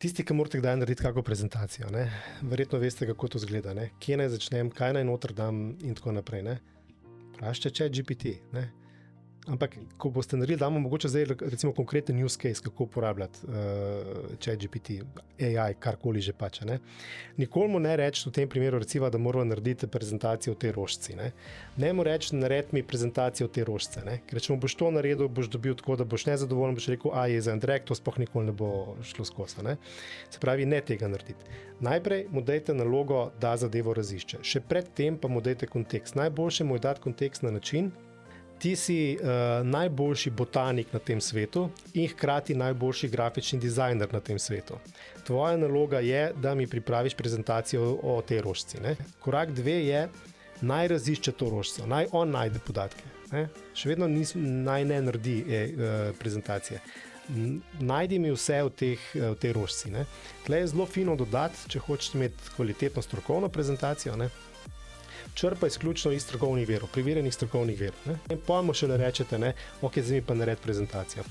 Tisti, ki morate kdaj narediti kakšno prezentacijo, ne? Verjetno veste, kako to izgleda. Ne? Kje naj začnem, kaj naj noter dam in tako naprej. Vprašajte ChatGPT. Ampak, ko boste naredili, damo mogoče zdaj recimo konkreten use case, kako uporabljati ChatGPT, AI, karkoli že pač. Nikoli mu ne reči v tem primeru, recimo, da moramo narediti prezentacijo v tej rožci. Ne mu reči, naredi mi prezentacijo v tej rožce. Ker če mu boš to naredil, boš dobil tako, da boš nezadovoljen, boš rekel, je za en direkt, to sploh nikoli ne bo šlo skozi. Se pravi, ne tega narediti. Najprej mu dajte nalogo, da zadevo razišče. Še predtem pa mu dajte kontekst. Najboljše mu je dati kontekst na način, ti si najboljši botanik na tem svetu in hkrati najboljši grafični dizajner na tem svetu. Tvoja naloga je, da mi pripraviš prezentacijo o tej rožci. Korak 2 je, naj razišče to rožco, naj on najde podatke. Še vedno naj ne naredi prezentacije. Najdi mi vse v tej rožci. Tle je zelo fino dodati, če hočete imeti kvalitetno strokovno prezentacijo, črpa izključno iz strokovnih virov, preverjenih strokovnih virov. In pojmo šele rečete, ok, zdaj mi pa naredi prezentacijo.